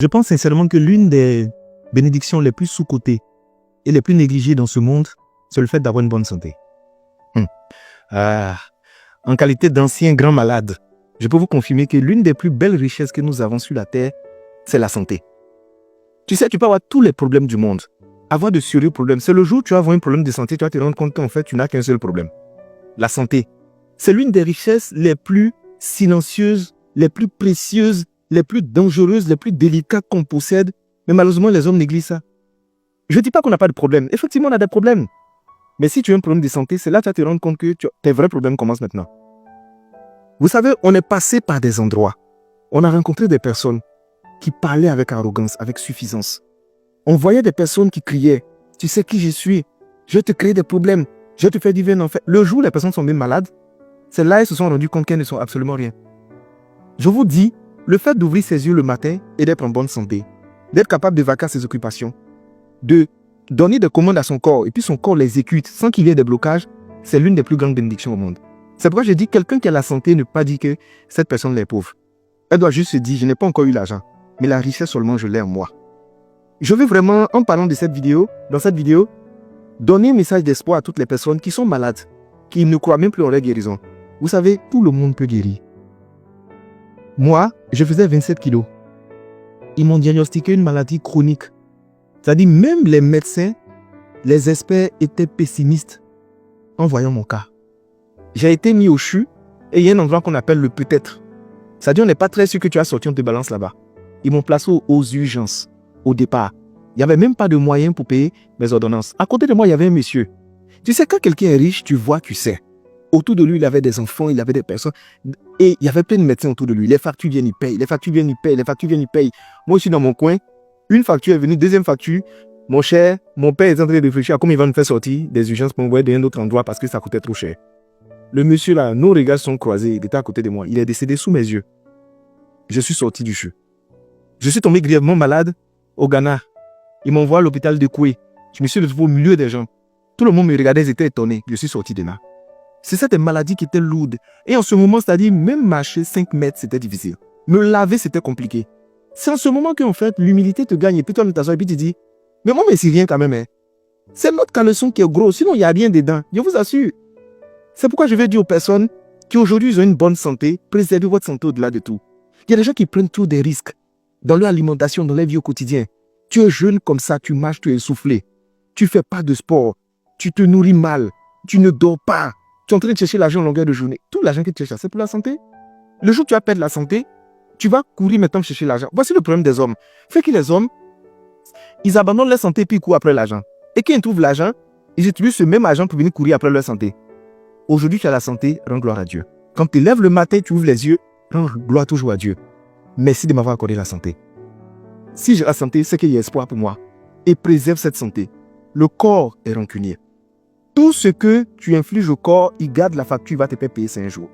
Je pense sincèrement que l'une des bénédictions les plus sous-cotées et les plus négligées dans ce monde, c'est le fait d'avoir une bonne santé. En qualité d'ancien grand malade, je peux vous confirmer que l'une des plus belles richesses que nous avons sur la terre, c'est la santé. Tu sais, tu peux avoir tous les problèmes du monde, avoir de sérieux problèmes. C'est le jour où tu vas avoir un problème de santé, tu vas te rendre compte qu'en fait, tu n'as qu'un seul problème. La santé. C'est l'une des richesses les plus silencieuses, les plus précieuses, les plus dangereuses, les plus délicates qu'on possède. Mais malheureusement, les hommes négligent ça. Je ne dis pas qu'on n'a pas de problème. Effectivement, on a des problèmes. Mais si tu as un problème de santé, c'est là que tu vas te rendre compte que tes vrais problèmes commencent maintenant. Vous savez, on est passé par des endroits. On a rencontré des personnes qui parlaient avec arrogance, avec suffisance. On voyait des personnes qui criaient « Tu sais qui je suis? Je vais te créer des problèmes. Je vais te faire du bien en fait. » Le jour où les personnes sont même malades, c'est là qu'elles se sont rendues compte qu'elles ne sont absolument rien. Je vous dis, le fait d'ouvrir ses yeux le matin et d'être en bonne santé, d'être capable de vaquer à ses occupations, de donner des commandes à son corps et puis son corps l'exécute sans qu'il y ait des blocages, c'est l'une des plus grandes bénédictions au monde. C'est pourquoi je dis quelqu'un qui a la santé ne peut pas dire que cette personne est pauvre. Elle doit juste se dire, je n'ai pas encore eu l'argent, mais la richesse seulement je l'ai en moi. Je veux vraiment, en parlant de cette vidéo, dans cette vidéo, donner un message d'espoir à toutes les personnes qui sont malades, qui ne croient même plus en leur guérison. Vous savez, tout le monde peut guérir. Moi, je faisais 27 kilos. Ils m'ont diagnostiqué une maladie chronique. C'est-à-dire, même les médecins, les experts étaient pessimistes en voyant mon cas. J'ai été mis au CHU et il y a un endroit qu'on appelle le peut-être. C'est-à-dire, on n'est pas très sûr que tu as sorti, on te balance là-bas. Ils m'ont placé aux urgences, au départ. Il n'y avait même pas de moyens pour payer mes ordonnances. À côté de moi, il y avait un monsieur. Tu sais, quand quelqu'un est riche, tu vois, tu sais. Autour de lui, il avait des enfants, il avait des personnes. Et il y avait plein de médecins autour de lui. Les factures viennent, ils payent. Les factures viennent, ils payent. Les factures viennent, ils payent. Moi, je suis dans mon coin. Une facture est venue, deuxième facture. Mon cher, mon père est en train de réfléchir à comment il va nous faire sortir des urgences pour m'envoyer dans un autre endroit parce que ça coûtait trop cher. Le monsieur là, nos regards sont croisés. Il était à côté de moi. Il est décédé sous mes yeux. Je suis sorti du CHU. Je suis tombé grièvement malade au Ghana. Ils m'envoient à l'hôpital de Koué. Je me suis retrouvé au milieu des gens. Tout le monde me regardait, ils étaient étonnés. Je suis sorti de là. C'est cette maladie qui était lourde. Et en ce moment, c'est-à-dire, même marcher 5 mètres, c'était difficile. Me laver, c'était compliqué. C'est en ce moment qu'en fait, l'humilité te gagne. Et puis toi, tu t'assois et puis tu dis, mais moi, mais c'est rien quand même. Hein. C'est notre caleçon qui est gros. Sinon, il n'y a rien dedans. Je vous assure. C'est pourquoi je vais dire aux personnes qui aujourd'hui ont une bonne santé, préservez votre santé au-delà de tout. Il y a des gens qui prennent trop des risques dans leur alimentation, dans leur vie au quotidien. Tu es jeune comme ça, tu marches, tu es essoufflé. Tu ne fais pas de sport. Tu te nourris mal. Tu ne dors pas. Tu es en train de chercher l'argent en longueur de journée. Tout l'argent que tu cherches, c'est pour la santé. Le jour où tu vas perdre la santé, tu vas courir maintenant chercher l'argent. Voici le problème des hommes. Fait que les hommes, ils abandonnent leur santé puis ils courent après l'argent. Et quand ils trouvent l'argent, ils utilisent ce même argent pour venir courir après leur santé. Aujourd'hui, tu as la santé, rends gloire à Dieu. Quand tu lèves le matin, tu ouvres les yeux, rends gloire toujours à Dieu. Merci de m'avoir accordé la santé. Si j'ai la santé, c'est qu'il y a espoir pour moi. Et préserve cette santé. Le corps est rancunier. Tout ce que tu infliges au corps, il garde la facture, il va te faire payer 5 jours.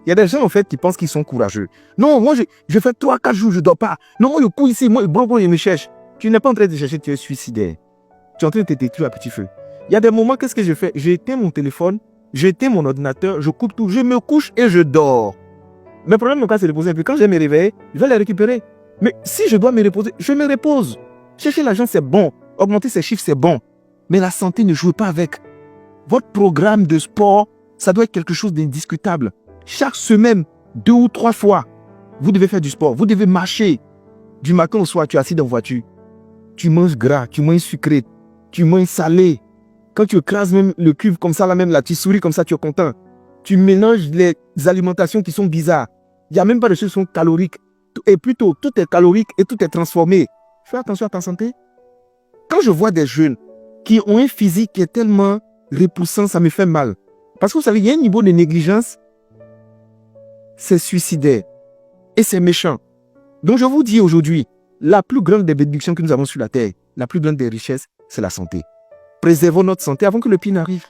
Il y a des gens en fait qui pensent qu'ils sont courageux. Non, moi je fais 3-4 jours, je ne dors pas. Non, moi je cours ici, moi je me cherche. Tu n'es pas en train de chercher, tu es suicidaire. Tu es en train de te détruire à petit feu. Il y a des moments, qu'est-ce que je fais? J'éteins mon téléphone, j'éteins mon ordinateur, je coupe tout, je me couche et je dors. Mes problèmes, c'est de reposer un peu. Quand je vais me réveiller, je vais les récupérer. Mais si je dois me reposer, je me repose. Chercher l'argent, c'est bon. Augmenter ses chiffres, c'est bon. Mais la santé, ne jouez pas avec. Votre programme de sport, ça doit être quelque chose d'indiscutable. Chaque semaine, 2 ou 3 fois, vous devez faire du sport. Vous devez marcher. Du matin au soir, tu es assis dans la voiture. Tu manges gras, tu manges sucré, tu manges salé. Quand tu écrases même le cube comme ça, là même là, tu souris comme ça, tu es content. Tu mélanges les alimentations qui sont bizarres. Il n'y a même pas de choses qui sont caloriques. Et plutôt, tout est calorique et tout est transformé. Fais attention à ta santé. Quand je vois des jeunes qui ont un physique qui est tellement repoussant, ça me fait mal. Parce que vous savez, il y a un niveau de négligence, c'est suicidaire. Et c'est méchant. Donc je vous dis aujourd'hui, la plus grande des bénédictions que nous avons sur la terre, la plus grande des richesses, c'est la santé. Préservons notre santé avant que le pire n'arrive.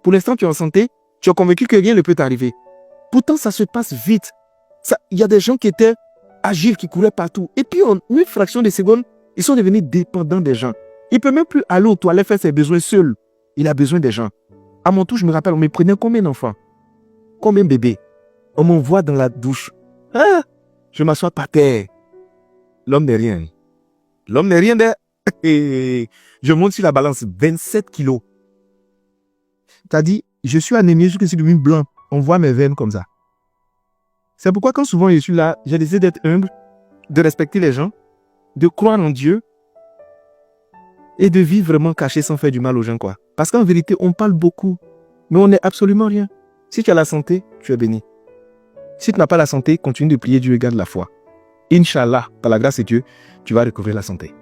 Pour l'instant, tu es en santé, tu es convaincu que rien ne peut t'arriver. Pourtant, ça se passe vite. Il y a des gens qui étaient agiles, qui couraient partout. Et puis, en une fraction de seconde, ils sont devenus dépendants des gens. Il ne peut même plus aller aux toilettes faire ses besoins seul. Il a besoin des gens. À mon tour, je me rappelle, on me prenait combien d'enfants? Combien de bébés? On m'envoie dans la douche. Ah, je m'assois par terre. L'homme n'est rien. L'homme n'est rien de... Et je monte sur la balance 27 kilos. T'as dit, je suis anémié, je suis devenu blanc. On voit mes veines comme ça. C'est pourquoi quand souvent je suis là, j'ai décidé d'être humble, de respecter les gens, de croire en Dieu et de vivre vraiment caché sans faire du mal aux gens, quoi. Parce qu'en vérité, on parle beaucoup, mais on n'est absolument rien. Si tu as la santé, tu es béni. Si tu n'as pas la santé, continue de prier Dieu et garde la foi. Inch'Allah, par la grâce de Dieu, tu vas recouvrir la santé.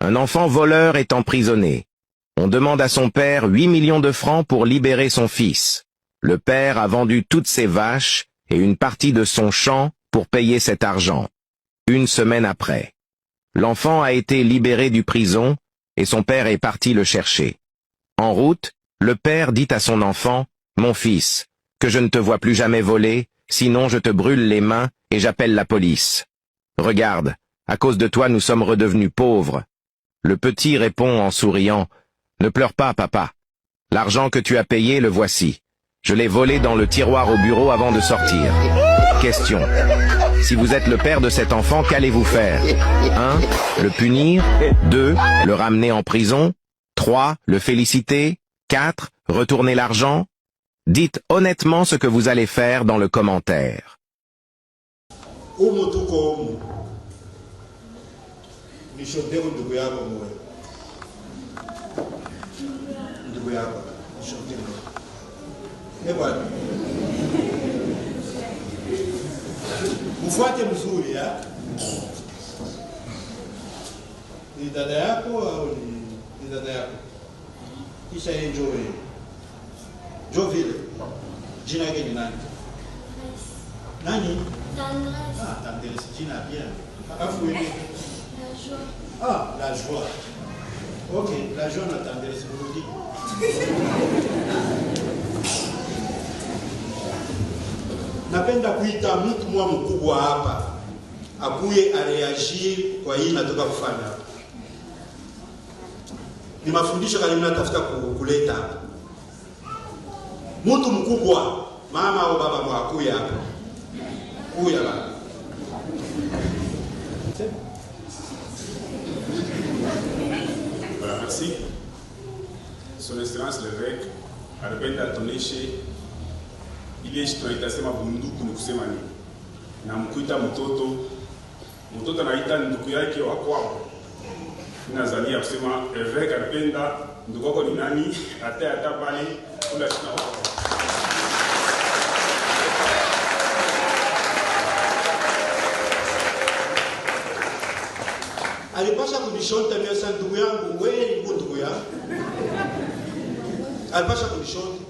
Un enfant voleur est emprisonné. On demande à son père 8 millions de francs pour libérer son fils. Le père a vendu toutes ses vaches et une partie de son champ pour payer cet argent. Une semaine après, l'enfant a été libéré du prison et son père est parti le chercher. En route, le père dit à son enfant, « Mon fils, que je ne te vois plus jamais voler, sinon je te brûle les mains et j'appelle la police. Regarde, à cause de toi nous sommes redevenus pauvres. » Le petit répond en souriant, « Ne pleure pas, papa. L'argent que tu as payé, le voici. Je l'ai volé dans le tiroir au bureau avant de sortir. Question. Si vous êtes le père de cet enfant, qu'allez-vous faire? 1. Le punir. 2. Le ramener en prison. 3. Le féliciter. 4. Retourner l'argent. Dites honnêtement ce que vous allez faire dans le commentaire. Mfuate mzuri ya? Ni dada yako au ni dada yako? Kisha enjoy. Jo vile. Jina yake ni nani? Nani? Tendresse. Ah, Tendresse, jina bien. Afu wewe? La joie. Ah, la joie. Ok, la joie na Tendresse mrudi. Napenda kuita mtu mwa mkubwa hapa akuye areagir kwa hii natoka kufanya hapa. Ni mafundisho kali mnatafuta kuleta hapa. Mtu mkubwa, mama au baba mwakuya hapa. Kuya baba. Voilà, merci. Son Excellence l'évêque anapenda atoneshe ile tunaita bunduku ni kusema nini, na mkuita mtoto anaita ndugu yake wa kwao. Nazalia kusema eveka anapenda ndugu wako ni nani, hata pale kula tuna wako. Alipasha kunishonta mimi sana ndugu yangu, wewe ni ndugu yangu. Alipasha kunishonta.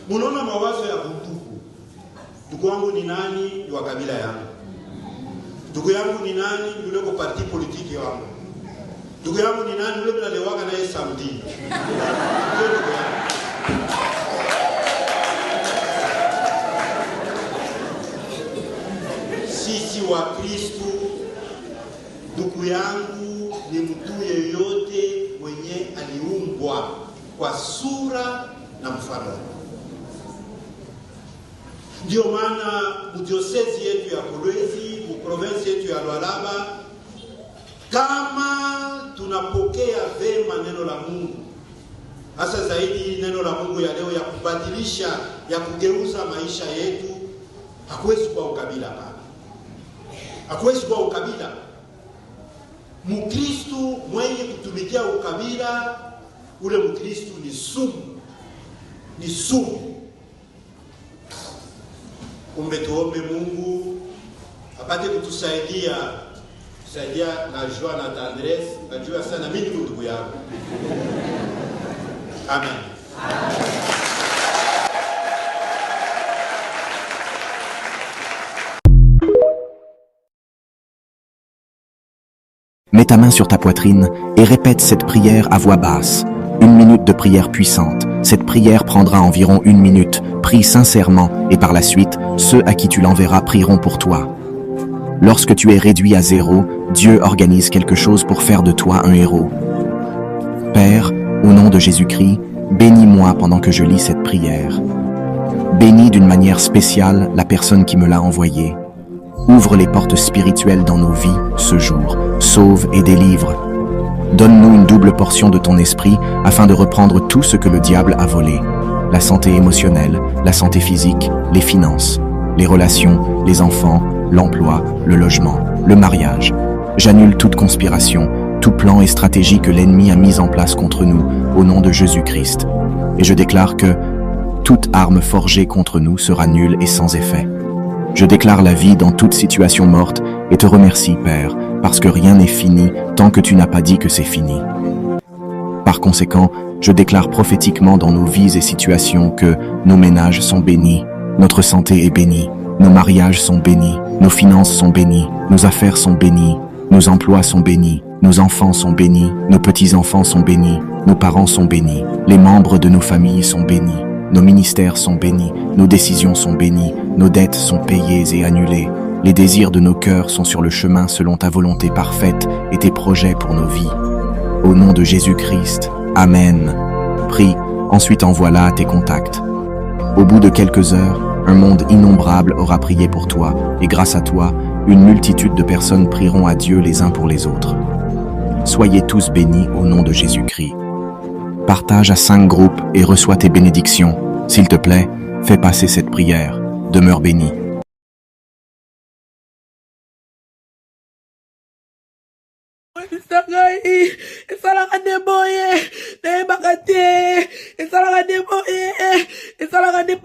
Munaona mawazo ya bunduku. Ndugu wangu ni nani? Ni wa kabila yangu. Ndugu yangu ni nani? Yule kwa parti politiki wangu. Ndugu yangu ni nani? Yule tunalewaka naye samedi. Ndugu yangu. Sisi wa Kristo, ndugu yangu ni mtu yeyote mwenye aliumbwa kwa sura na mfano. Ndio maana diocese yetu ya Kolwezi, province yetu ya Lualaba, kama tunapokea vema neno la Mungu, hasa zaidi neno la Mungu ya leo ya kubadilisha, ya kugeuza maisha yetu, hakuwezi kuwa ukabila hapa. Hakuwezi kuwa ukabila. Mkristo mwenye kutumikia ukabila, ule Mkristo ni sumu. Ni sumu. Kumbe tuombe Mungu apate kutusaidia, kusaidia na joie na tendresse, najua sana mimi ndugu yangu. Amen. Mets ta main sur ta poitrine et répète cette prière à voix basse. 1 minute de prière puissante. Cette prière prendra environ 1 minute. Prie sincèrement et par la suite, ceux à qui tu l'enverras prieront pour toi. Lorsque tu es réduit à zéro, Dieu organise quelque chose pour faire de toi un héros. Père, au nom de Jésus-Christ, bénis-moi pendant que je lis cette prière. Bénis d'une manière spéciale la personne qui me l'a envoyé. Ouvre les portes spirituelles dans nos vies ce jour. Sauve et délivre. Donne-nous une double portion de ton esprit afin de reprendre tout ce que le diable a volé. La santé émotionnelle, la santé physique, les finances, les relations, les enfants, l'emploi, le logement, le mariage. J'annule toute conspiration, tout plan et stratégie que l'ennemi a mis en place contre nous au nom de Jésus-Christ. Et je déclare que toute arme forgée contre nous sera nulle et sans effet. Je déclare la vie dans toute situation morte et te remercie, Père, parce que rien n'est fini tant que tu n'as pas dit que c'est fini. Par conséquent, je déclare prophétiquement dans nos vies et situations que nos ménages sont bénis, notre santé est bénie, nos mariages sont bénis, nos finances sont bénies, nos affaires sont bénies, nos emplois sont bénis, nos enfants sont bénis, nos petits-enfants sont bénis, nos parents sont bénis, les membres de nos familles sont bénis, nos ministères sont bénis, nos décisions sont bénies, nos dettes sont payées et annulées, les désirs de nos cœurs sont sur le chemin selon ta volonté parfaite et tes projets pour nos vies. Au nom de Jésus-Christ, Amen. Prie, ensuite envoie-la à tes contacts. Au bout de quelques heures, un monde innombrable aura prié pour toi, et grâce à toi, une multitude de personnes prieront à Dieu les uns pour les autres. Soyez tous bénis au nom de Jésus-Christ. Partage à 5 groupes et reçois tes bénédictions. S'il te plaît, fais passer cette prière. Demeure béni. Esa la gade